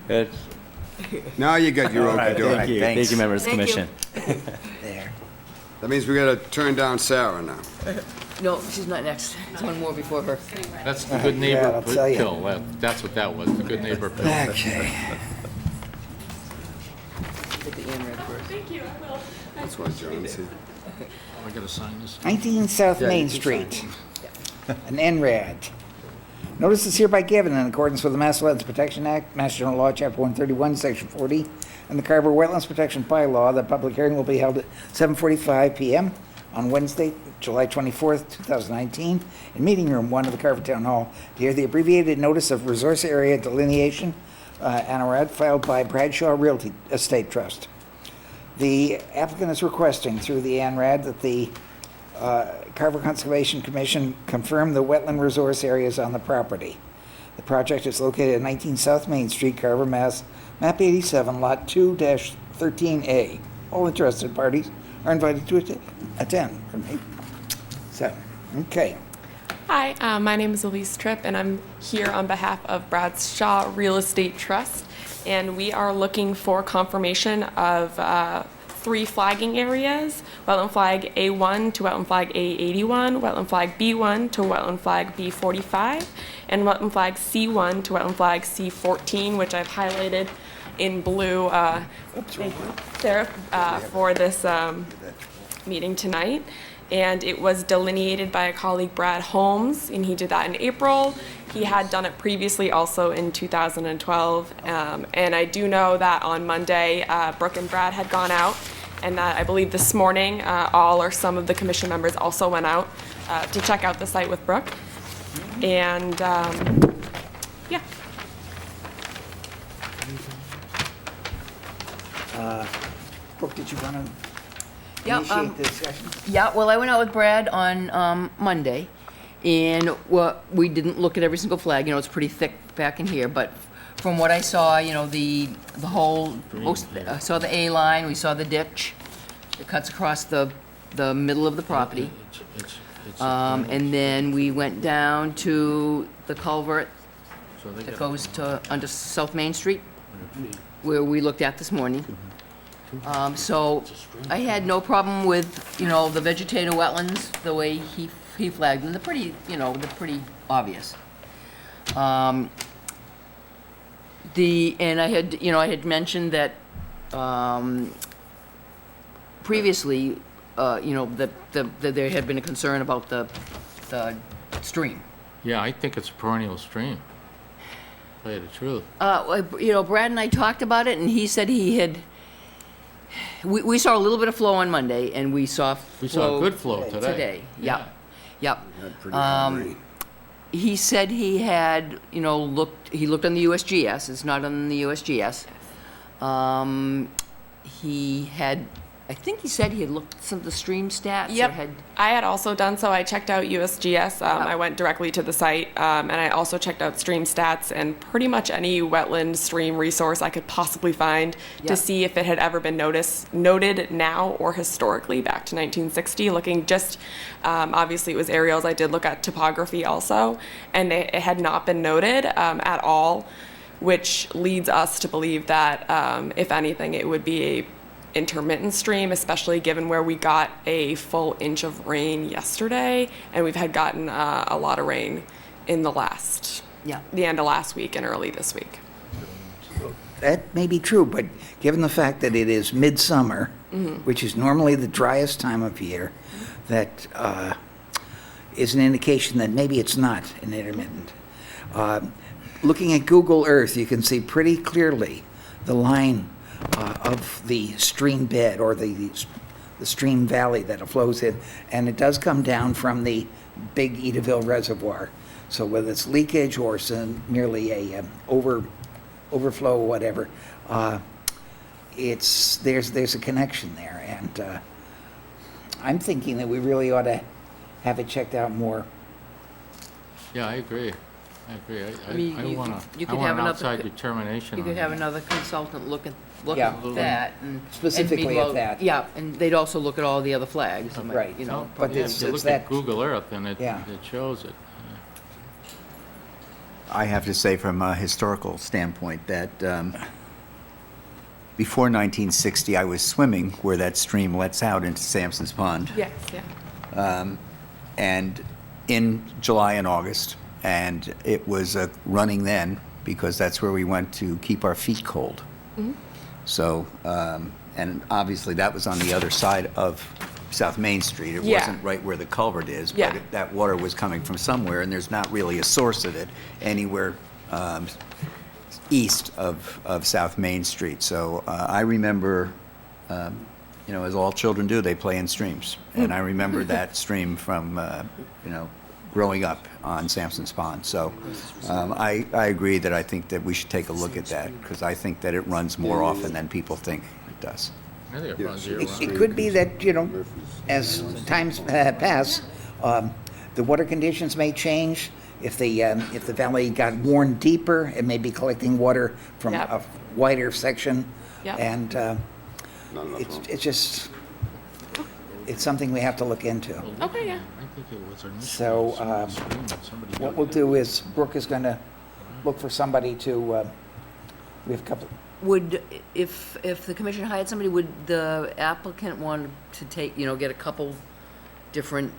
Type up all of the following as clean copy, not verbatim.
Good. Now you got your All right, okey-doke. thank you. Thanks. Thank you, members of the Thank you. commission. There. That means we gotta turn down Sarah now. No, she's not next. There's one more before her. That's the good Yeah, neighbor I'll tell ya. pill. That's what that was, the good neighbor pill. Okay. Get the Ann-Rad first. That's why John's here. I gotta sign this. 19 South Yeah, Main you can Street, an NRAD. Notice is hereby given in accordance with the Mass Wetlands Protection Act, Mass General Law, Chapter 131, Section 40, and the Carver Wetlands Protection Bylaw. The public hearing will be held at 7:45 p.m. on Wednesday, July 24th, 2019, in Meeting Room 1 of the Carver Town Hall to hear the abbreviated notice of resource area delineation, NRAD, filed by Bradshaw Realty Estate Trust. The applicant is requesting through the ANRAD that the Carver Conservation Commission confirm the wetland resource areas on the property. The project is located at 19 South Main Street, Carver, Mass., map 87, lot 2-13A. All interested parties are invited to attend. So, okay. Hi, my name is Elise Tripp, and I'm here on behalf of Bradshaw Real Estate Trust, and we are looking for confirmation of 3 flagging areas: wetland flag A1 to wetland flag A81, wetland flag B1 to wetland flag B45, and wetland flag C1 to wetland flag C14, which I've highlighted in blue, thank you, Sarah, for this meeting tonight. And it was delineated by a colleague, Brad Holmes, and he did that in April. He had done it previously also in 2012. And I do know that on Monday, Brooke and Brad had gone out, and that I believe this morning, all or some of the commission members also went out to check out the site with Brooke. And yeah. Brooke, did you want to Yeah, initiate the discussion? Yeah, well, I went out with Brad on Monday, and we didn't look at every single flag. You know, it's pretty thick back in here, but from what I saw, you know, the whole, I saw the A line, we saw the ditch that cuts across the middle of the property. And then we went down to the culvert that goes to, under South Main Street, where we looked at this morning. So I had no problem with, you know, the vegetative wetlands, the way he flagged them. They're pretty, you know, they're pretty obvious. And I had, you know, I had mentioned that previously, you know, that there had been a concern about the stream. Yeah, I think it's a perennial stream. Tell you the truth. You know, Brad and I talked about it, and he said he had. We saw a little bit of flow on Monday, and we saw a good flow today. Today, yep, yep. Had pretty good rain. He said he had, you know, he looked on the USGS. It's not on the USGS. He had, I think he said he had looked at some of the stream stats. Or Yep, had, I had also done so. I checked out USGS. I went directly to the site, and I also checked out stream stats and pretty much any wetland stream resource I could possibly find Yep. to see if it had ever been noted now or historically back to 1960. Looking just, obviously it was aerials. I did look at topography also, and it had not been noted at all, which leads us to believe that, if anything, it would be a intermittent stream, especially given where we got a full inch of rain yesterday, and we've had gotten a lot of rain in the end of last week and early this week. That may be true, but given the fact that it is midsummer, which is normally the driest time of year, that is an indication that maybe it's not an intermittent. Looking at Google Earth, you can see pretty clearly the line of the stream bed or the stream valley that it flows in, and it does come down from the big Edaville Reservoir. So whether it's leakage or merely a overflow or whatever, there's a connection there, and I'm thinking that we really ought to have it checked out more. Yeah, I agree. I mean, I you want could an have another outside determination. you could on have that. another consultant look at Yeah. that and Specifically and at that. Yeah, and they'd also look at all the other flags. Right. You know, But Yeah, it's if you look that- at Google Earth, and it Yeah. shows it. I have to say from a historical standpoint that before 1960, I was swimming where that stream lets out into Sampson's Pond. Yes, yeah. And in July and August, and it was running then because that's where we went to keep our feet cold. So, and obviously that was on the other side of South Main Street. It Yeah. wasn't right where the culvert is, Yeah. but that water was coming from somewhere, and there's not really a source of it anywhere east of South Main Street. So I remember, as all children do, they play in streams. And I remember that stream from, growing up on Sampson's Pond. So I agree that I think that we should take a look at that, because I think that it runs more often than people think it does. I think it runs year-round. It could be that, as times pass, the water conditions may change. If the valley got worn deeper, it may be collecting water from Yep. a wider section. Yep. And Not enough room. it's something we have to look into. Okay, yeah. I think it was initially So, a stream that somebody What dug we'll in. do is Brooke is going to look for somebody to, we have a couple, Would, if the commission hired somebody, would the applicant want to take, get a couple different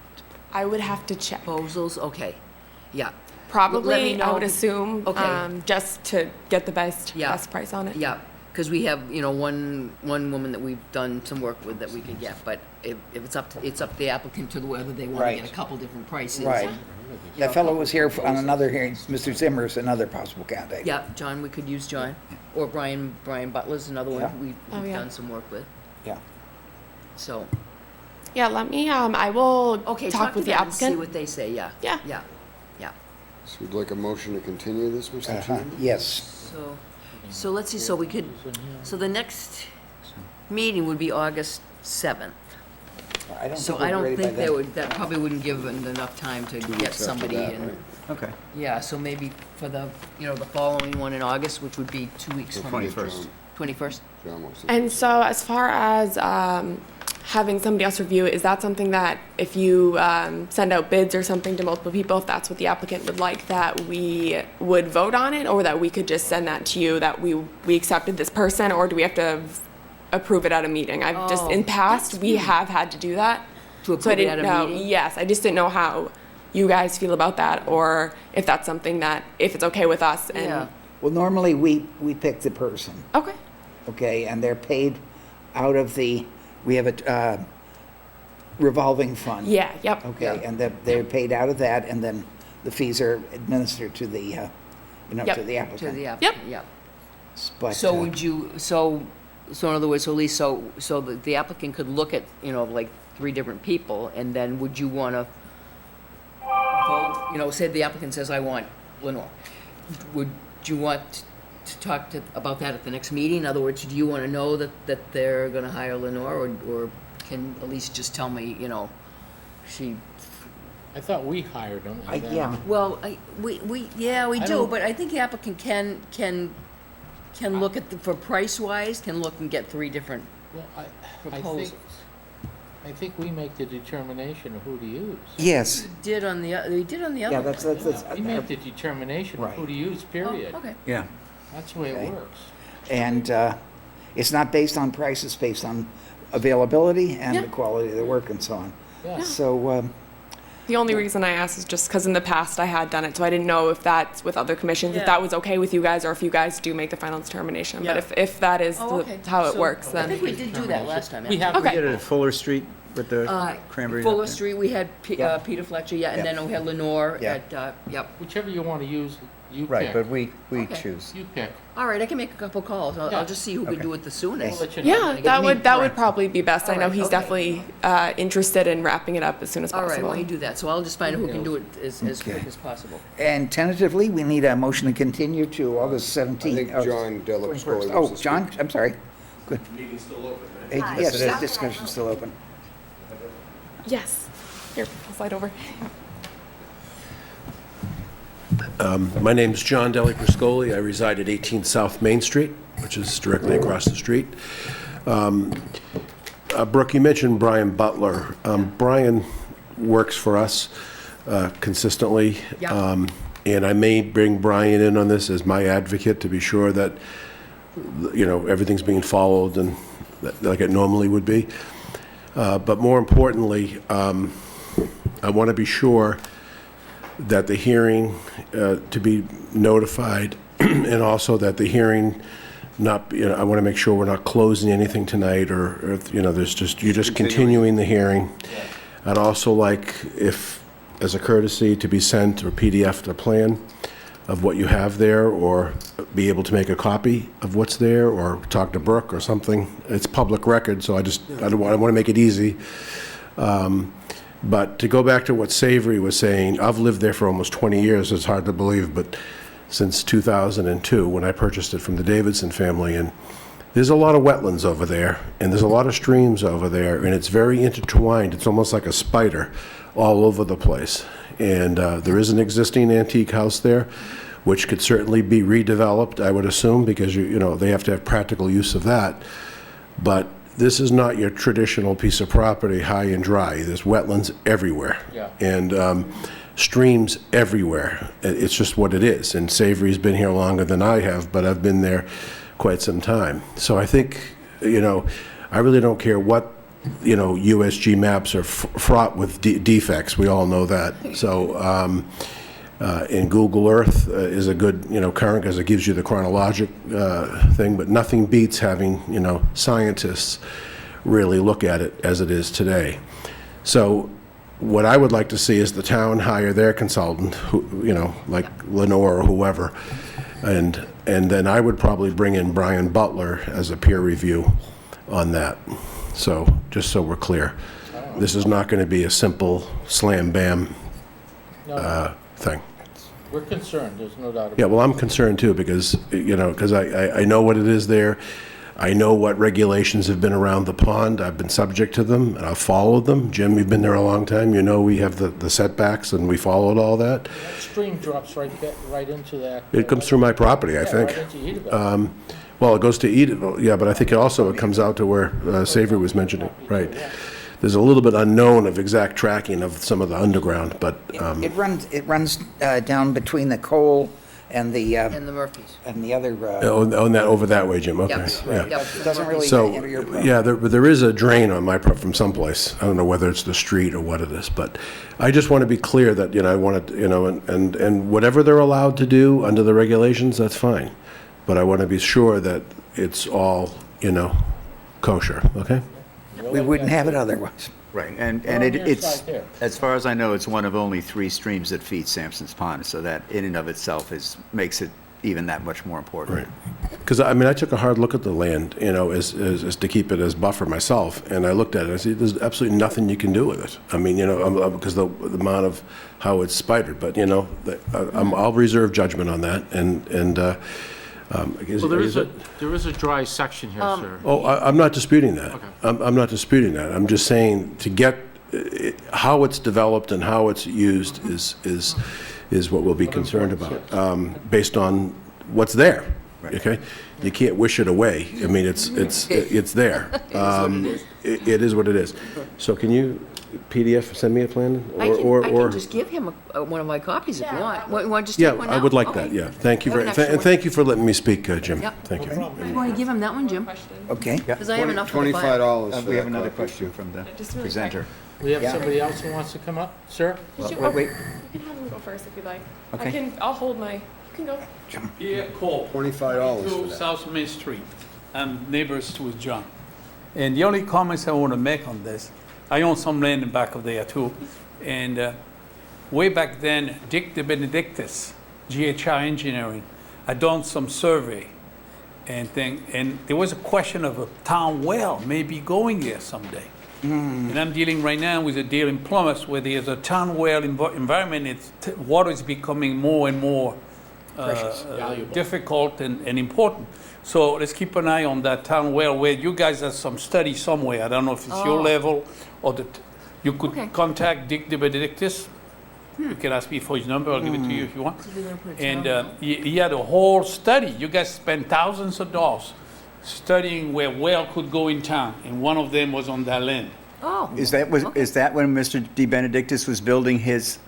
I would have to check. proposals? Okay, yeah. Let me Probably, I would know. assume, Okay. just to get the best Yeah. price on it. Yeah, because we have, one woman that we've done some work with that we could get, but if it's up to the applicant to whether they want to Right. get a couple different prices. right. and- That fellow was here on another hearing, Mr. Zimmer's another possible candidate. Yeah, John, we could use John, or Brian Butler's another Yeah. one we've Oh, yeah. done some work with, Yeah. so. Yeah, let me, I will Okay, talk with to the them and see applicant. what they say, yeah. Yeah. Yeah, yeah. So we'd like a motion to continue this, Mr. Uh-huh. Chairman? Yes. So let's see, so we could, so the next meeting would be August 7th. I don't So think we'll I be don't ready by think then. that probably wouldn't give enough time to 2 get weeks after somebody that, in. right? Okay. Yeah, so maybe for the following one in August, which would be 2 weeks So from. 21st. 21st? John wants to- And so as far as having somebody else review it, is that something that if you send out bids or something to multiple people, if that's what the applicant would like, that we would vote on it, or that we could just send that to you, that we accepted this person, or do we have to approve it at a meeting? I've just, in past, we have had to do that. To So I approve it didn't at a know, meeting? yes, I just didn't know how you guys feel about that, or if that's something that, if it's okay with us and. Yeah. Well, normally we pick the person, Okay, okay, and they're paid out of we have a revolving fund. yeah, yep. Okay, Yeah. and they're paid out of that, and then the fees are administered to the, Yep. to the To applicant. the applicant, yeah. But, So would you, so in other words, so at least, so the applicant could look at, like 3 different people, and then would you want to vote, say the applicant says, I want Lenore. Would you want to talk about that at the next meeting? In other words, do you want to know that they're going to hire Lenore, or can Elise just tell me, she, I thought we hired them. and then- yeah, well, we I do, don't- but I think the applicant can look at, for price-wise, can look and get 3 different Well, proposals. I think we make the determination of who to use. yes, They did on the other yeah, that's, We make the determination of who Right. to use, period. Oh, okay. Yeah. That's the way Okay. it works. and it's not based on price, it's based on availability and the Yeah. quality of the work and so on. Yeah. So, The only reason I asked is just because in the past I had done it, so I didn't know if that's with other commissions, if Yeah. that was okay with you guys, or if you guys do make the final determination. But Yeah. if that is Oh, okay. how it So, works, I then. think we did do that last time. We have, Okay. We did it at Fuller Street with the cranberry. Fuller Street, we had Yeah. Peter Fletcher, yeah, and Yeah. then we had Lenore Yeah. at, yep. whichever you want to use, you Right, but pick. we Okay. choose. You pick. All right, I can make a couple calls. I'll Yeah. just see who can Okay. do it the We'll soonest. let you know. Yeah, that would Right. probably be best. I All know right, he's okay. definitely interested in wrapping it up as soon as All right, possible. why don't you do that? So I'll just find out who can do it as quick Okay. as possible. and tentatively, we need a motion to continue to August 17th. I think John Delapscoli 21st. wants Oh, to John, speak. I'm sorry. Good. Meeting's still open, right? Yes, the discussion's still open. Yes. Here, I'll slide over. My name's John Delapscoli. I reside at 18 South Main Street, which is directly across the street. Brooke, you mentioned Brian Butler. Brian works for us consistently. Yeah. and I may bring Brian in on this as my advocate to be sure that, everything's being followed and like it normally would be. But more importantly, I want to be sure that the hearing, to be notified, and also that the hearing not, I want to make sure we're not closing anything tonight, or you're just continuing the hearing. I'd also like, if, as a courtesy, to be sent or PDF'd a plan of what you have there, or be able to make a copy of what's there, or talk to Brooke or something. It's public record, so I want to make it easy. But to go back to what Savory was saying, I've lived there for almost 20 years. It's hard to believe, but since 2002, when I purchased it from the Davidson family, and there's a lot of wetlands over there, and there's a lot of streams over there, and it's very intertwined. It's almost like a spider all over the place. And there is an existing antique house there, which could certainly be redeveloped, I would assume, because they have to have practical use of that. But this is not your traditional piece of property, high and dry. There's wetlands everywhere. Yeah. And streams everywhere. It's just what it is. And Savory's been here longer than I have, but I've been there quite some time. So I think, I really don't care what, USG maps are fraught with defects. We all know that. So, and Google Earth is a good, current, because it gives you the chronologic thing, but nothing beats having, scientists really look at it as it is today. So what I would like to see is the town hire their consultant, who, like Lenore or whoever, and then I would probably bring in Brian Butler as a peer review on that. So, just so we're clear, this is not going to be a simple slam bam thing. We're concerned, there's no doubt about it. Yeah, well, I'm concerned too, because, because I know what it is there. I know what regulations have been around the pond. I've been subject to them, and I've followed them. Jim, you've been there a long time. We have the setbacks, and we followed all that. That stream drops right into that. It comes through my property, I think. Right into Edaville. Well, it goes to Edaville, yeah, but I think it comes out to where Savory was mentioning, right. There's a little bit unknown of exact tracking of some of the underground, but, It runs down between the coal and the And the Murphys. and the other. on that, over that way, Jim, okay, Yep. yeah. Yep. It doesn't really So, enter your property. yeah, there is a drain on my, from someplace. I don't know whether it's the street or what it is, but I just want to be clear that, I want to, and whatever they're allowed to do under the regulations, that's fine. But I want to be sure that it's all, kosher, okay? We wouldn't have it otherwise. Right, and on your it's, side there. as far as I know, it's one of only 3 streams that feed Sampson's Pond, so that in and of itself makes it even that much more important. Right. Because, I took a hard look at the land, as to keep it as buffer myself, and I looked at it, and I said, there's absolutely nothing you can do with it. I mean, because the amount of how it's spidered, but, I'll reserve judgment on that, and Well, there is a dry section here, sir. Oh, I'm not disputing that. Okay. I'm not disputing that. I'm just saying to get, how it's developed and how it's used is what we'll be concerned about, based on what's there, okay? You can't wish it away. I mean, it's there. It is what it is. So can you PDF, send me a plan? I can just give him one of my copies if you want. You want to just Yeah, take one I now? would like Okay. that, yeah. Thank you I have very, an extra and one. thank you for letting me speak, Jim. Yep. Thank you. You want to give him that one, Jim? Question. Okay. Because I have enough for the file. $25 for We have that another copy. question from the Just really presenter. We have somebody else who wants to come up, sir? Did you, Wait, You can have him go first if you'd like. Okay. I'll hold my, you can go. Yeah, Cole. $25 for 22 that. South Main Street. I'm neighbors with John. And the only comments I want to make on this, I own some land in back of there too. And way back then, Dick de Benedictus, GHI Engineering, had done some survey and thing, and there was a question of a town well maybe going there someday. And I'm dealing right now with a deal in Plymouth where there's a town well environment. Water is becoming more and more Valuable. difficult and important. So let's keep an eye on that town well where you guys have some study somewhere. I don't know if it's your level or you could Okay. contact Dick de Benedictus. You can ask me for his number. I'll give it to you if you want. And he had a whole study. You guys spent thousands of dollars studying where well could go in town, and one of them was on that land. Oh. Is that when Mr. De Benedictus was building his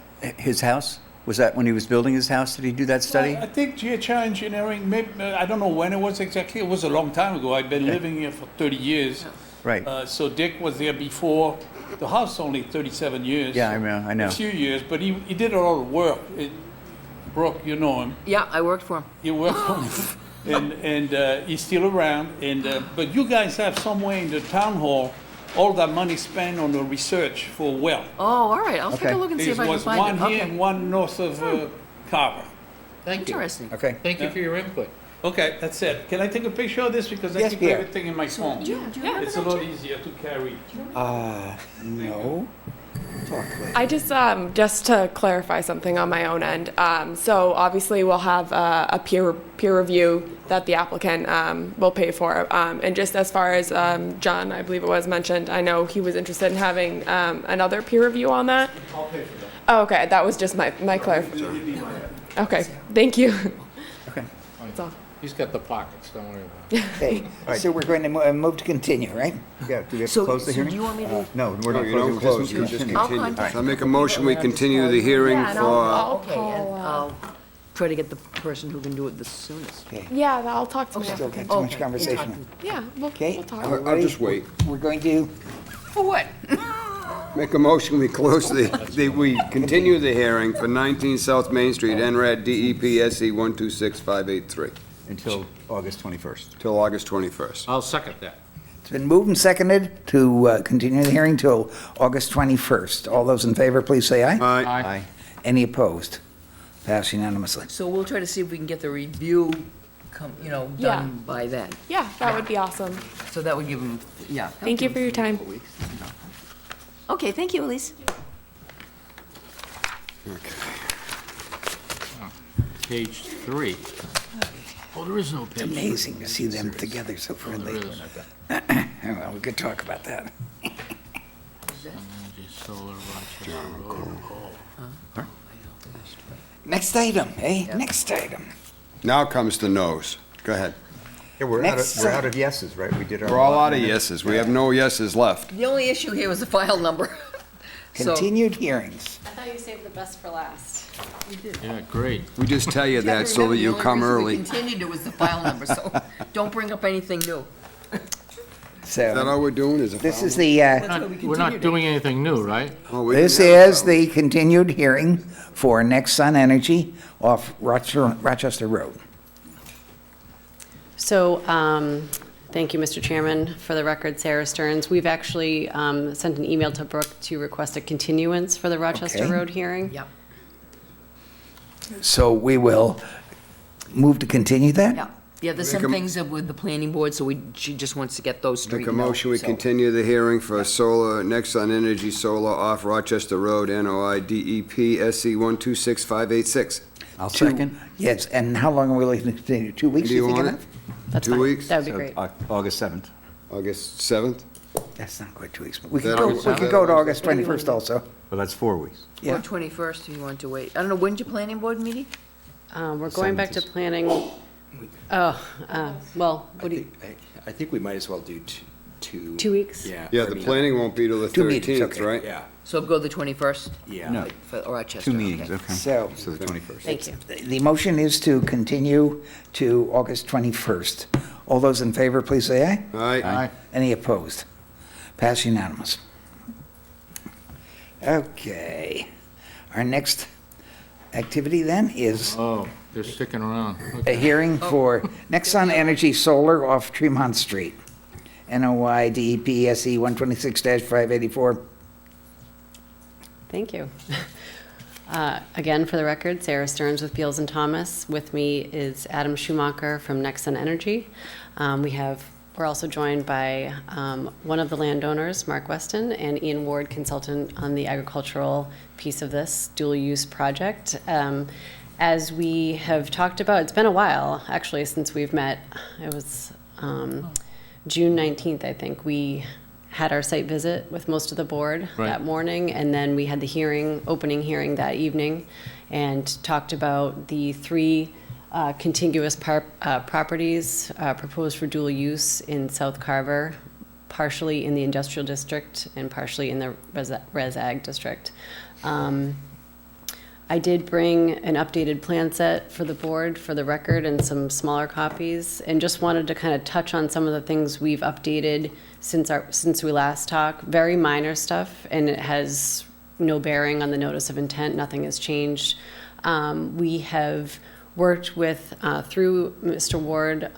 house? Was that when he was building his house? Did he do that study? I think GHI Engineering, maybe, I don't know when it was exactly. It was a long time ago. I've been living here for 30 years. Right. So Dick was there before. The house only 37 years. Yeah, I know. A few years, but he did a lot of work. Brooke, you know him. Yeah, I worked for him. You worked for him. And he's still around. But you guys have somewhere in the town hall all that money spent on the research for a well. Oh, all right, I'll take Okay. a look and see There if I can was find one it. here Okay. and one north of Carver. Thank you. Interesting. Okay. Thank you for your input. Okay, that's it. Can I take a picture of this? Because I Yes, keep Pierre. everything in my phone. Do you remember It's a that, lot Jim? easier to carry. No. Talk later. I just to clarify something on my own end. So obviously we'll have a peer review that the applicant will pay for. And just as far as John, I believe it was mentioned, I know he was interested in having another peer review on that. I'll pay for that. Oh, okay, that was just my clarification. Okay, thank you. Okay. That's all. He's got the pockets, don't worry about it. Okay, so we're going to move to continue, right? Yeah, do we have to So, close the so do hearing? you want me to? No, we're No, not you don't closing. close, you just I'll continue. contact- So I make a motion, we continue the hearing Yeah, and for, Okay, and I'll try to get the person who can do it the soonest. Okay. Yeah, I'll talk to my Still applicant. got too much Okay. conversation. Yeah, we'll Okay. talk. I'll just wait. We're going to, For what? Make a motion, we close we continue the hearing for 19 South Main Street, NRAD DEP SE 126583, Until August 21st. till August 21st. I'll second that. it's been moved and seconded to continue the hearing till August 21st. All those in favor, please say aye. Aye. Aye. Any opposed? Passed unanimously. So we'll try to see if we can get the review, Yeah. done by then. Yeah, that would be awesome. So that would give them, yeah. Thank you for your time. Okay, thank you, Elise. Page 3. Oh, there is no page. It's amazing to see them together so friendly. There is. Well, we could talk about that. Energy, solar, Rochester Road. Oh. Next item, eh? Next item. Now comes the no's. Go ahead. Yeah, we're Next, out of yeses, right? We did our. We're all out of yeses. We have no yeses left. The only issue here was the file number. So- Continued hearings. I thought you saved the best for last. Yeah, great. We just tell you that so that you come The early. only reason we continued it was the file number, so don't bring up anything new. Is that So, all we're doing, is a this file? is the, That's why we We're not continued it. doing anything new, right? Oh, we this didn't have a is file. the continued hearing for Next Sun Energy off Rochester Road. So, thank you, Mr. Chairman. For the record, Sarah Stearns. We've actually sent an email to Brooke to request a continuance for the Rochester Okay. Road hearing. Yep, So we will move to continue that? yeah. Yeah, there's some things that with the planning board, so she just wants to get those Make straightened a out. motion, we so- continue the hearing for solar, Nexon Energy Solar off Rochester Road, NOI DEP SC 126586. I'll Two- second. Yes, and how long are we looking to continue? 2 weeks? Do you think want enough? That's 2 fine. weeks? That would be So, great. August 7th. August 7th? That's not quite 2 weeks, but we Is that could August go, we could go to 7th? August 21st also. Well, that's 4 weeks. Or Yeah. 21st, if you want to wait. I don't know, when's your planning board meeting? We're going back to planning. Oh, well, what do you, I think we might as well do 2 weeks? Yeah. Yeah, I the mean, planning won't be till the 2 meetings, 13th, okay. right? Yeah, So go the 21st yeah. No, for Rochester. 2 meetings, okay. okay. So So the 21st. Thank you. the motion is to continue to August 21st. All those in favor, please say aye. Aye. Any opposed? Pass unanimous. Okay. Our next activity then is Oh, they're sticking around. a Okay. hearing for Nexon Energy Solar off Tremont Street. NOI DEP SE 126-584. Thank you. Again, for the record, Sarah Stearns with Beals and Thomas. With me is Adam Schumacher from Nexon Energy. We're also joined by one of the landowners, Mark Weston, and Ian Ward, consultant on the agricultural piece of this dual-use project. As we have talked about, it's been a while, actually, since we've met. It was June 19th, I think. We had our site visit with most of the board Right. that morning, and then we had the hearing, opening hearing that evening, and talked about the three contiguous properties proposed for dual use in South Carver, partially in the industrial district and partially in the res ag district. I did bring an updated plan set for the board for the record and some smaller copies, and just wanted to kind of touch on some of the things we've updated since we last talked. Very minor stuff, and it has no bearing on the notice of intent. Nothing has changed. We have worked with through Mr. Ward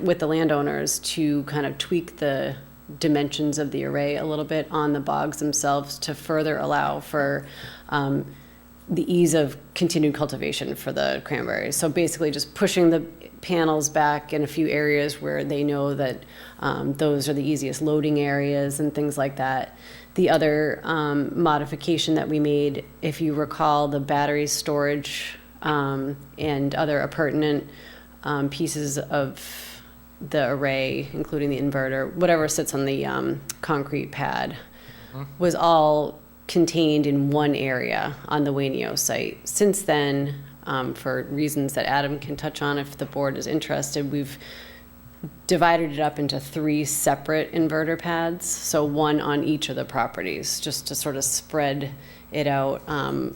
with the landowners to kind of tweak the dimensions of the array a little bit on the bogs themselves to further allow for the ease of continued cultivation for the cranberries. So basically just pushing the panels back in a few areas where they know that those are the easiest loading areas and things like that. The other modification that we made, if you recall, the battery storage and other appurtenant pieces of the array, including the inverter, whatever sits on the concrete pad, was all contained in one area on the Wainio site. Since then, for reasons that Adam can touch on if the board is interested, we've divided it up into 3 separate inverter pads, so one on each of the properties, just to sort of spread it out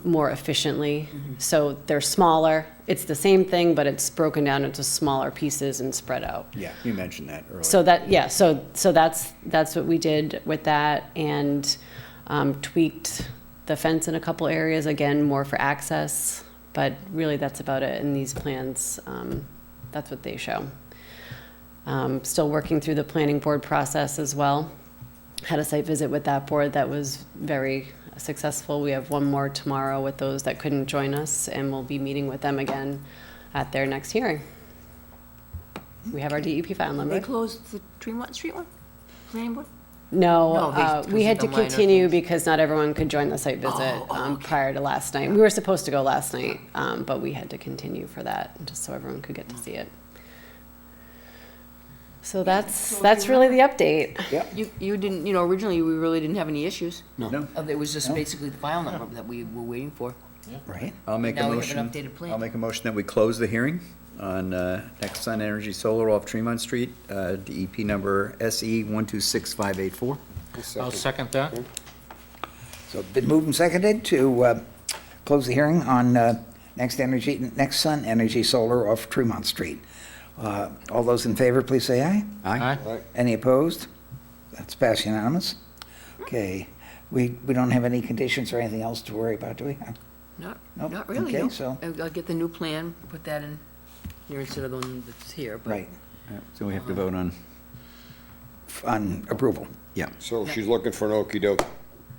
more efficiently. So they're smaller. It's the same thing, but it's broken down into smaller pieces and spread out. Yeah, you mentioned that earlier. So that, yeah, so that's what we did with that, and tweaked the fence in a couple areas, again, more for access, but really that's about it in these plans. That's what they show. Still working through the planning board process as well. Had a site visit with that board that was very successful. We have one more tomorrow with those that couldn't join us, and we'll be meeting with them again at their next hearing. We have our DEP file number. They closed the Tremont Street one? Planning board? No, No, because we had of to the minor continue things. because not everyone could join the site visit prior to last night. We were supposed to go last night, but we had to continue for that, just so everyone could get to see it. So that's really the update. You didn't, originally, we really didn't have any issues. No. It was just basically the file number that we were waiting for. Right? I'll make a Now we have motion. an updated plan. I'll make a motion that we close the hearing on Nexsun Energy Solar off Tremont Street, DEP number SE 126584. I'll second that. So been moved and seconded to close the hearing on Nexsun Energy Solar off Tremont Street. All those in favor, please say aye. Aye. Any opposed? That's passed unanimous. Okay, we don't have any conditions or anything else to worry about, do we? Nope. Not really, Okay, no. so- I'll get the new plan, put that in here instead of the one that's here, but. Right, So we have to vote on, on approval. yeah. So she's looking for an okey-doke.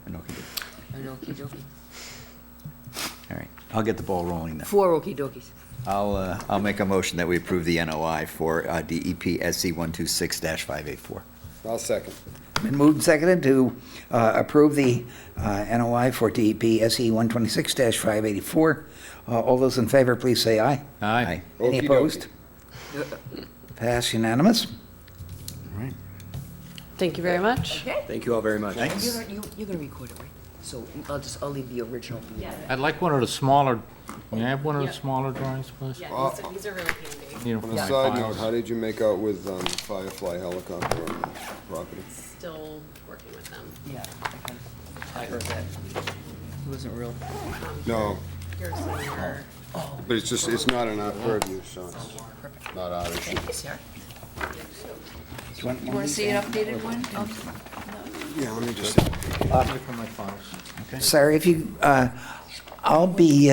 an okey-doke. An okey-dokey. All right, I'll get the ball rolling then. 4 okey-dokies. I'll make a motion that we approve the NOI for DEP SC 126-584. I'll second. Been moved and seconded to approve the NOI for DEP SE 126-584. All those in favor, please say aye. Aye. Any Okey-dokey. opposed? Pass unanimous. Thank you very much. Okay. Thank you all very much. You're gonna record it, right? So I'll leave the original. I'd like one of the smaller, may I have one of the smaller drawings, please? Yeah, these are really handy. Need 'em for On a my side note, files. how did you make out with Firefly helicopter on the property? Still working with them. Yeah, I heard that. It wasn't real. No, Here's some more. but it's just, it's not in our purview, so it's not our issue. Thank you, Sarah. You want You wanna see an updated one? Yeah, let me just, Need it for my files. Sarah, if you, I'll be,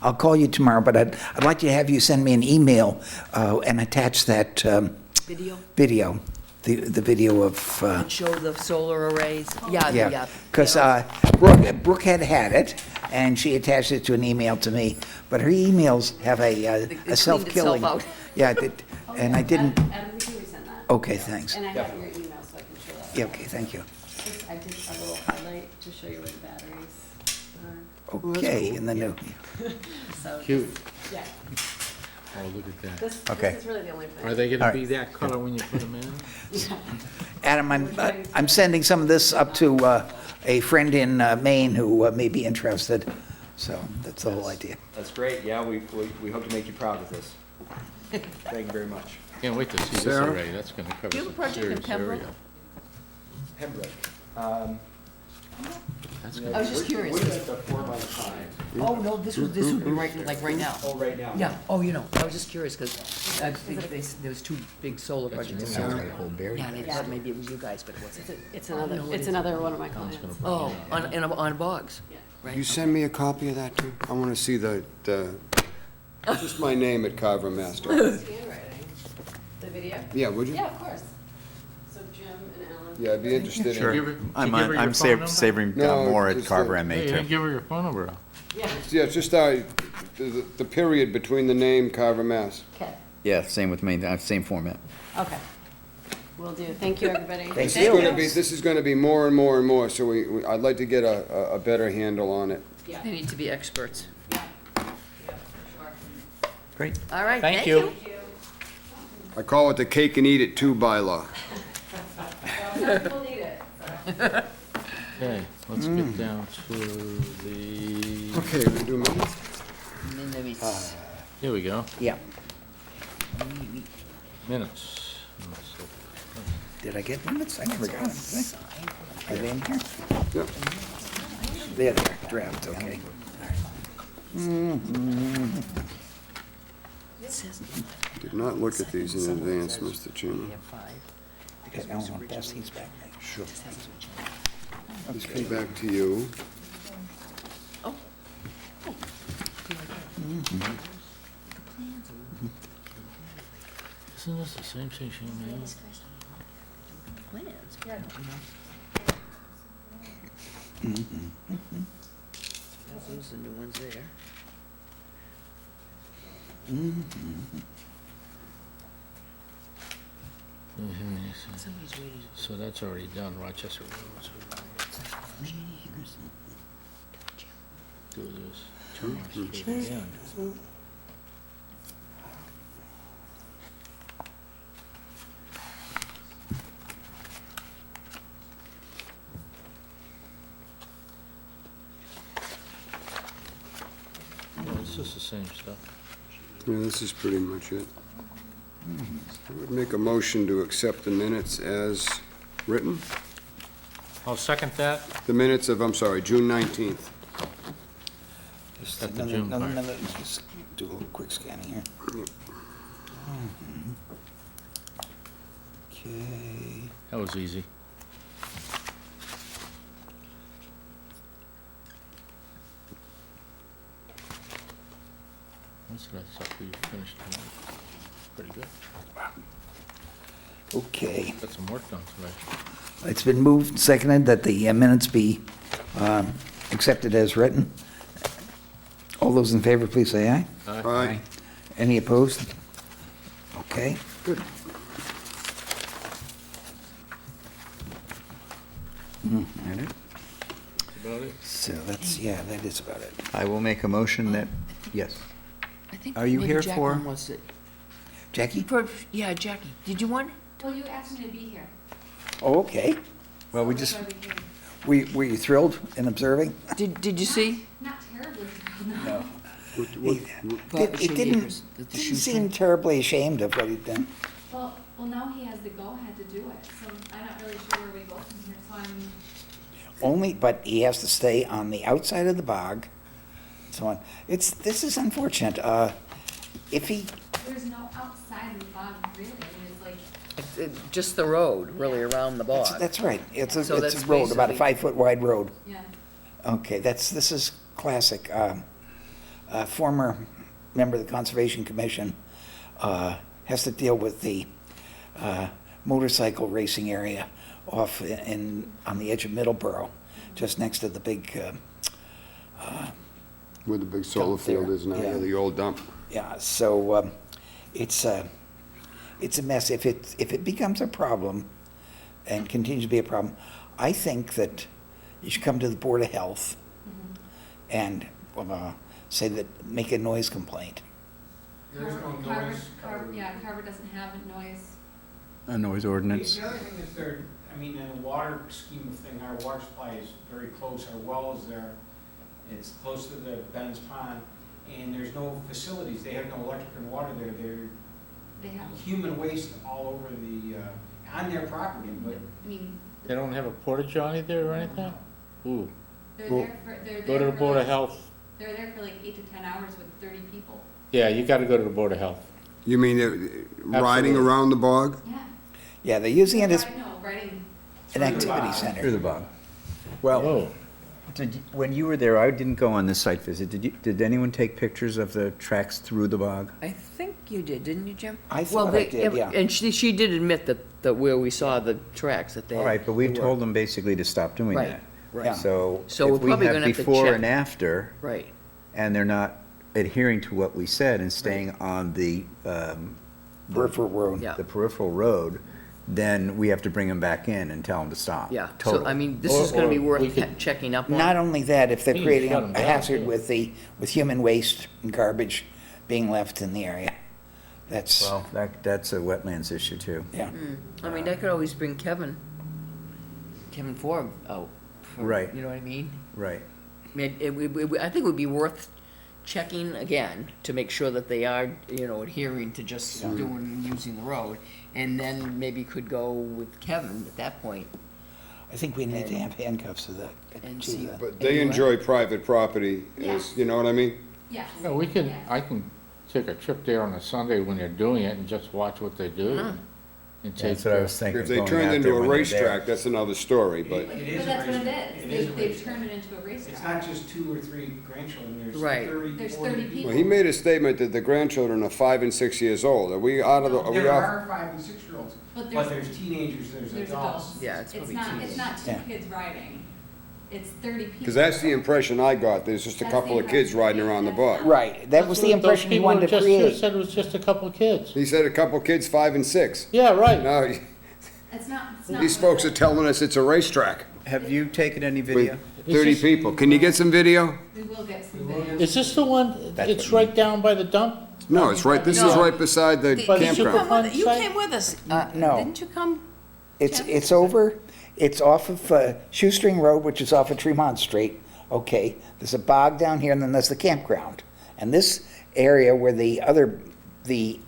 I'll call you tomorrow, but I'd like to have you send me an email and attach that Video? video, the video of, And show the solar arrays? Yeah, yeah. Because Brooke had it, and she attached it to an email to me, but her emails have It a cleaned self-killing. itself out. Yeah, and I didn't, Adam, we can resend that. okay, thanks. And I have your email, so I can show that. Yeah, okay, thank you. I did a little highlight to show you where the batteries are. Okay, in the new, So, Cute. yeah, Oh, look at that. this Okay. is really the only Are plan. they All gonna right. be that color when you put them in? Adam, I'm sending some of this up to a friend in Maine who may be interested, so that's the whole idea. That's great. Yeah, we hope to make you proud of this. Thank you very much. Can't wait to see this Sarah? array, that's gonna cover Do you have a some project in serious Pembroke? area. Pembroke. That's I good. was just curious. We're at the 4x5. Oh, no, this would be right now. Oh, right now. Yeah, oh, I was just curious, because I think there was two big solar projects in town. Yeah, and I thought maybe it was you guys, but it wasn't. It's another one of my clients. Oh, on Boggs, right? You send me a copy of that too? I want to see the, just my name at Carver, Master. Handwriting. The video? Yeah, would you? Yeah, of course. So Jim and Alan. Yeah, I'd be interested in. Give her- did you I'm give her your I'm phone number? savoring No, more at just Carver the- MA Hey, you didn't too. give her your phone number, though. Yeah. Yeah, it's just the period between the name Carver, Mass. Okay. Yeah, same with me, same format. Okay. Will do. Thank you, everybody. Thank This is you. gonna be, this is gonna be more and more and more, so I'd like to get a better handle on it. Yeah. They need to be experts. Yeah. Yeah, for sure. Great. All right, Thank thank you. you. I call it the cake and eat it too bylaw. Well, people need it. So. Okay, let's get down to the, Okay, we do minutes? here we go, Yeah. minutes. Did I get minutes? I never got them. Are they in here? Yep. There they are, draft, okay. Did not look at these in advance, Mr. Chairman. Okay, I want to pass these back. Sure. Let's come back to you. Isn't this the same thing she made? Plans, yeah. Those are the new ones there. Somebody's waiting. So that's already done, Rochester Road. Do this. Turn on straight again. No, it's just the same stuff. Yeah, this is pretty much it. I would make a motion to accept the minutes as written. I'll second that. The minutes of, I'm sorry, June 19th. Just Got the another June part. minute, just do a little quick scanning here. Okay. That was easy. Most of that stuff we finished tonight. Pretty good. Okay. Got some work done today. It's been moved and seconded that the minutes be accepted as written. All those in favor, please say aye. Aye. Any opposed? Okay. Good. That it? About it? So that's, yeah, that is about it. I will make a motion that, yes. I think Are you maybe here Jacqueline for- wants it. Jackie? Yeah, Jackie, did you want? Well, you asked me to be here. Oh, okay. Well, we so just, that's why we came. Were you thrilled in observing? Did you see? Not terribly thrilled, no. It didn't seem terribly ashamed of what he'd done. Well, now he has the go-ahead to do it, so I'm not really sure where we go from here, so I'm, Only, but he has to stay on the outside of the bog, so on. This is unfortunate. If he, there's no outside of the bog, really, I mean, it's like, Just the road, really, around the bog. that's right, it's So a that's road, about a basically- 5-foot wide road. yeah. Okay, this is classic. A former member of the Conservation Commission has to deal with the motorcycle racing area off on the edge of Middleborough, just next to the big, Where the big solar Dump there, field is now, yeah. yeah, the old dump. yeah, so it's a mess. If it becomes a problem and continues to be a problem, I think that you should come to the Board of Health and say that, make a noise complaint. Carver doesn't have a noise. a noise ordinance. The other thing is in the water scheme of thing, our water supply is very close, our well is there, it's close to the Ben's Pond, and there's no facilities, they have no electric and water there, They have, human waste all over on their property, but I mean, They don't have a porta john there or anything? Ooh, They're Go- there for, they're Go there to the for Board of like- Health. They're there for like 8 to 10 hours with 30 people. Yeah, you gotta go to the Board of Health. You mean riding Absolutely. around the bog? Yeah. Yeah, they're using it as No, riding. an activity Through center. the bog. Well, Whoa. when you were there, I didn't go on the site visit. Did anyone take pictures of the tracks through the bog? I think you did, didn't you, Jim? I thought I did, yeah. And she did admit that where we saw the tracks, that they. All right, but we they were. told them basically to stop doing Right, that. right. So So we're if we probably have gonna have to before check. and after, Right. and they're not adhering to what we said and staying on the Peripheral road. Yeah. the peripheral road, then we have to bring them back in and tell them to stop. Yeah, so, Totally. I mean, this is gonna be Or we worth could- checking up on. Not only that, if they're We can creating shut a 'em down, hazard too. with human waste and garbage being left in the area. That's, Well, that's a wetlands issue too. yeah. I mean, I could always bring Kevin Ford out. Right. You know what I mean? Right. I mean, I think it would be worth checking again to make sure that they are, adhering to just using the road. And then maybe could go with Kevin at that point. I think we need to have handcuffs to that. And to see- the- But they Anyway. enjoy private property, Yes. you know what I mean? Yes. Yeah, we can, Yes. I can take a trip there on a Sunday when they're doing it and just watch what they do. And take, That's what I was thinking. If they going turned out into there a when they're there. racetrack, that's another story, but It But is a that's what it racetrack. is. It is a They've racetrack. turned it into a racetrack. It's not just 2 or 3 grandchildren, there's Right. 30, There's 40 30 people. well, he made a statement that the grandchildren are 5 and 6 years old. Are we out of the, are we There off? are 5 and 6-year-olds, But but there's teenagers, there's There's adults. adults. Yeah, it's It's probably not, two. it's not 2 Yeah. kids riding. It's 30 people. Because that's the impression I got, there's just a That's couple the of kids impression. riding around the bog. Right, that was the impression he wanted to You create. said it was just a couple of kids. He said a couple of kids, 5 and 6. Yeah, right. Now, It's not. these folks are telling us it's a racetrack Have you taken any with video? 30 Is this- people. Can you get some video? We will get some videos. Is this the one, That's it's what- right down by the dump? No, it's right, this is No. right beside the Did By the you campground. come with, you Site? came with us, No. didn't you come? It's over, it's off of Shoestring Road, which is off of Tremont Street, okay? There's a bog down here, and then there's the campground. And this area where the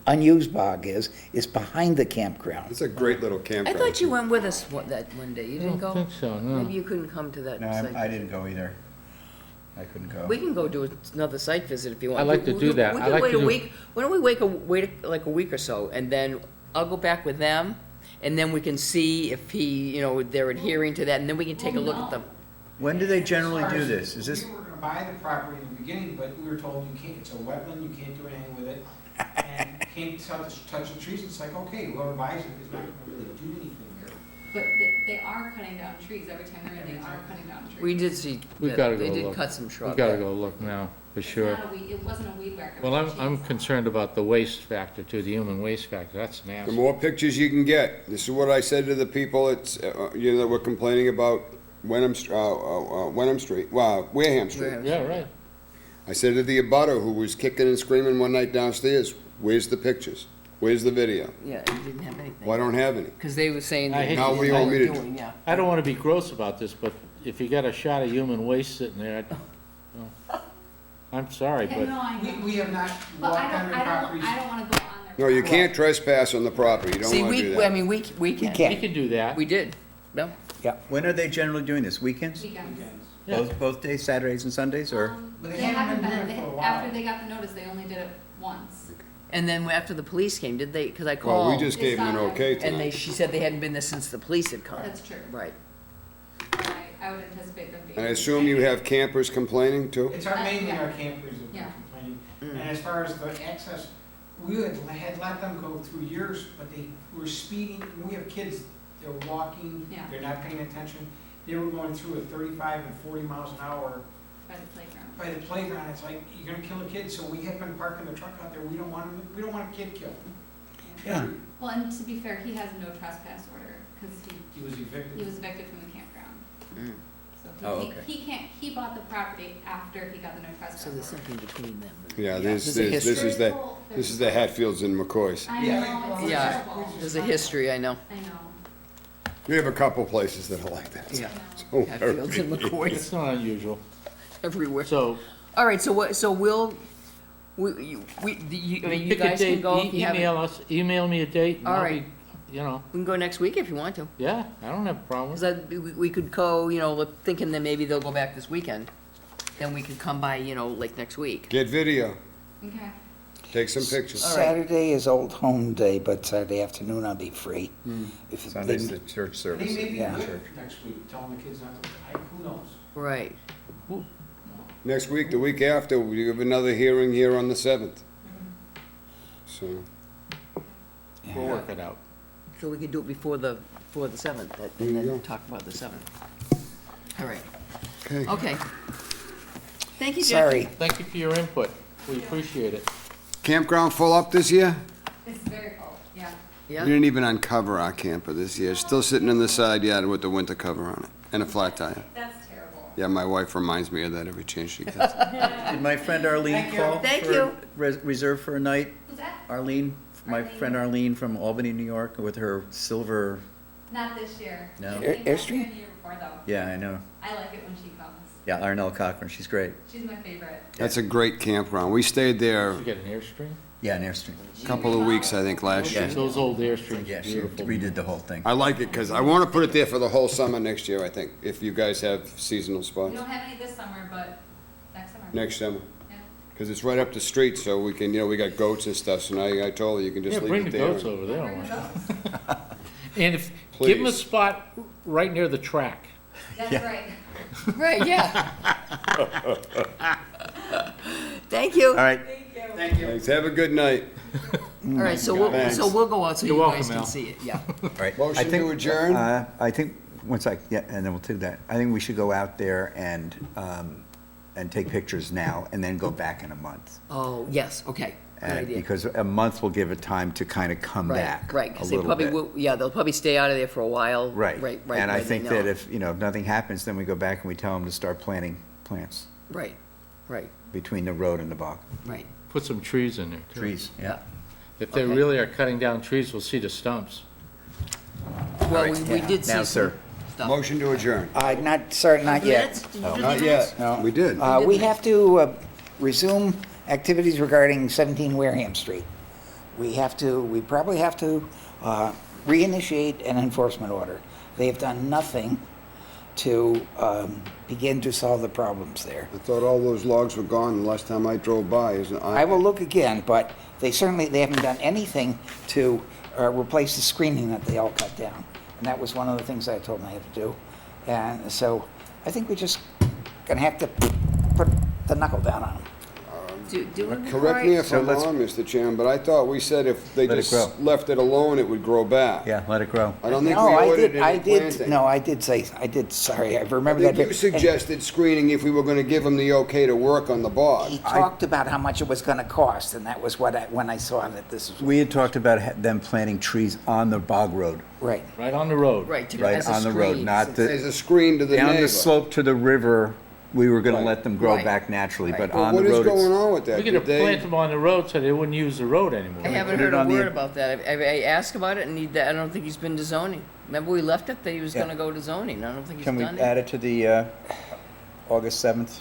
unused bog is behind the campground. It's a great little I campground. thought you went with us that one day, you I didn't don't go? think so, no. Maybe you couldn't come to that No, site. I didn't go either. I couldn't go. We can go do another site visit if you want. I like to do that. We I can like wait to a do- week, why don't we wait like a week or so, and then I'll go back with them, and then we can see if they're adhering to that, and then we can take a look at the, When do they generally do this? Is this, We were gonna buy the property in the beginning, but we were told you can't, it's a wetland, you can't do anything with it. And you can't touch the trees, it's like, okay, whoever buys it is not gonna really do anything here. But they are cutting down trees. Every time they're in, they are cutting down trees. we did see, We that gotta go they look. did cut some We shrubs. gotta go look now, for It's sure. not a weed, it wasn't a weed whacker. Well, it was I'm trees. concerned about the waste factor too, the human waste factor, that's The nasty. more pictures you can get. This is what I said to the people that were complaining about Wareham Street. Yeah, right. I said to the abutter who was kicking and screaming one night downstairs, where's the pictures? Where's the video? Yeah, you didn't have anything. Well, I don't have any. Because they were saying. I that hate Now what do you want me to do? doing, yeah. I don't wanna be gross about this, but if you got a shot of human waste sitting there, I'm sorry, Yeah, but no, I know. We have not But walked on their properties. I don't wanna go on their. No, you property. can't trespass on the property. You don't See, want to do that. I mean, we can. we can do that. We did, no, when are they generally doing this? Weekends? Weekends. Yeah. Both days, Saturdays and Sundays, or? But They they haven't haven't been been, doing it for a while. after they got the notice, they only did it once. and then after the police came, did they, because I Well, called. we just gave them an okay And tonight. she said they hadn't been there since the police had come. That's true. Right. I would anticipate them being. I assume you have campers complaining too? It's our, mainly Yeah. our campers that Yeah. are complaining. And as far as the access, we had let them go through years, but they were speeding, we have kids, they're walking, Yeah. they're not paying attention. They were going through at 35 and 40 miles an hour By the playground. by the playground. It's like, you're gonna kill a kid, so we have been parking the truck out there. We don't want a kid killed. Yeah. Well, and to be fair, he has no trespass order, because He was he evicted. was evicted from the campground. Mm. So Oh, he okay. he can't, he bought the property after he got the no trespass So order. there's something between them. Yeah, There's a this history. is the Hatfields and McCoys. I Yeah. know, it's Yeah. terrible. There's a history, I know. I know. We have a couple places that are like that. Yeah. So Hatfields and McCoys It's not unusual. everywhere. So, All right, so what, so we'll, I mean, you pick a guys can date, go if you have it. email me a date. and All I'll right. be you know, We can go next week if you want to. yeah, I don't have a problem. Because we could go, you know, thinking that maybe they'll go back this weekend. Then we could come by, you know, like next week. Get video, Okay. take some pictures. All right. Saturday is Old Home Day, but Saturday afternoon I'll be free. If they- Sunday's the church They service. may be Yeah. good next week, telling the kids not to, who knows? Right. Next week, the week after, we have another hearing here on the 7th. So, We'll work it out. So we could do it before the 7th, There and you go. then talk about the 7th. All right. okay. Okay. Thank you, Jackie. Sorry. Thank you for your input. We appreciate it. Campground full up this year? It's very cold, yeah. We Yeah? didn't even uncover our camper this year. Still sitting in the side yard with the winter cover on it and a flat tire. That's terrible. Yeah, my wife reminds me of that every chance she gets. Did my friend Arlene call Thank for, you. reserve for a night? Who's that? Arlene, my Arlene. friend Arlene from Albany, New York, with her silver, Not this year. No? She came last year Airstream? and the year before, though. yeah, I know. I like it when she comes. Yeah, Arnell Cochran, she's great. She's my favorite. That's a great campground. We stayed there You get an Airstream? Yeah, an Airstream. a couple of weeks, I think, last year. Those old Airstreams Yeah, are she beautiful. redid the whole thing. I like it because I want to put it there for the whole summer next year, I think, if you guys have seasonal We spots. don't have any this summer, but next summer. Next summer. Yeah. Because it's right up the street, so we can, we got goats and stuff, so now I told her you can just Yeah, leave bring it the there. goats over there. Bring the goats. And give them a Please. spot right near the track. That's right. Right, yeah. Thank you. All right, Thank you. Thanks, have a good night. All right, so we'll go out so You're you welcome, guys can Al. see it, yeah. all right. I Motion think- to adjourn? I think, one sec, yeah, and then we'll do that. I think we should go out there and take pictures now, and then go back in a month. Oh, yes, okay. Good idea. Because a month will give it time to kind of come Right, back right, a because they little probably bit. will, yeah, they'll probably stay out of there for a while. Right. Right, And I right, think they that know. if nothing happens, then we go back and we tell them to start planting plants Right, right, between the road and the bog. right. Put some trees in there, too. Trees, yeah. If they Okay. really are cutting down trees, we'll see the stumps. Well, right, we did see Now, some sir. stuff. Motion to adjourn. Not yet. Minutes? Did you do the Not minutes? yet. We did. We have to resume activities regarding 17 Wareham Street. We probably have to reinitiate an enforcement order. They have done nothing to begin to solve the problems there. I thought all those logs were gone the last time I drove by, isn't I will look again, but they haven't done anything to replace the screening that they all cut down. And that was one of the things I told them I had to do. And so I think we're just gonna have to put the knuckle down on them. Do it Correct me right. if I'm let's- wrong, Mr. Chairman, but I thought we said if they Let it just grow. left it alone, it would grow back. Yeah, let it grow. I don't think we No, ordered any planting. sorry, I I remember think that. you suggested screening if we were gonna give them the okay to work on the bog. He talked about how much it was gonna cost, and that was when I saw that this was, We had talked about them planting trees on the bog road, right. Right on the road. Right, to, right as a on the road, screen. not There's the, a screen to the down neighbor. the slope to the river, we were gonna Right. let them grow Right. back naturally, but Well, on the what is road, going it's, on with that? We could have Did they- planted them on the road so they wouldn't use the road anymore. I haven't Put it heard a on the- word about that. I asked about it, and I don't think he's been to zoning. Remember, we left it that he was Yeah. gonna go to zoning. I don't think he's can we done add it. it to the August 7th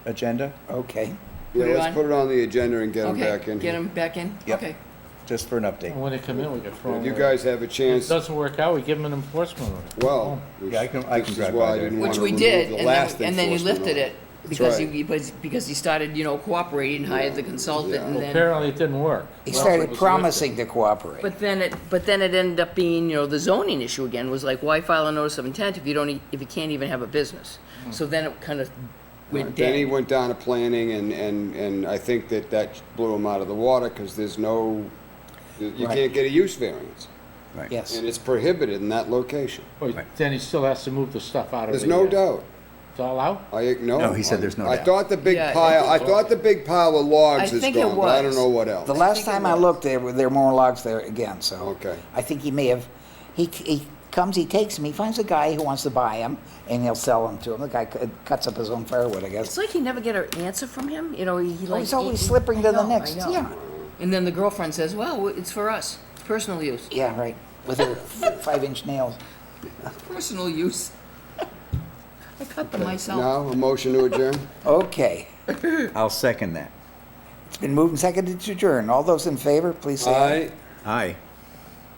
agenda? Okay. Yeah, Put it let's on? put it on the agenda and get them Okay, back in. get him back in? Yep. Okay. Just for an update. And when they come in, we can throw If them you away. guys have a If it chance, doesn't work out, we give them an enforcement order. well, Yeah, I can this is drive why by I there. didn't Which want to we remove did, the and last then you enforcement lifted order. it. Because right. because he started, cooperating, hired the consultant, and Well, then, apparently it didn't work. He Well, it started was promising to cooperate. but then it ended up being, the zoning issue again, was like, why file a notice of intent if you can't even have a business? So then it kind of went Then he dead. went down to planning, and I think that blew him out of the water, because there's no, you Right. can't get a use variance. Yes. And it's prohibited in that location. But then he still has to move the stuff out of There's the... no doubt. It's all out? No, he said there's no I doubt. thought the big Yeah, pile, I thought the big pile of logs I is think it gone, but I don't was. know what else. The last think it time I was. looked, there were more logs there again, so. Okay. I think he may have, he comes, he takes them, he finds a guy who wants to buy them, and he'll sell them to him. The guy cuts up his own firewood, I guess. It's like you never get an answer from him, he like. he's always he- slipping I to the know, I next, know. yeah. And then the girlfriend says, well, it's for us, it's personal use. Yeah, right, with her 5-inch nails. Personal use. I cut them myself. Now, a motion to adjourn? Okay. I'll second that. It's been moved and seconded to adjourn. All those in favor, please say aye. Aye. Aye.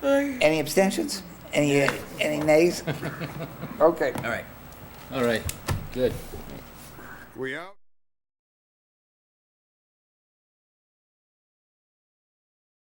Any abstentions? Any nays? Okay. All right. All right, good. We out?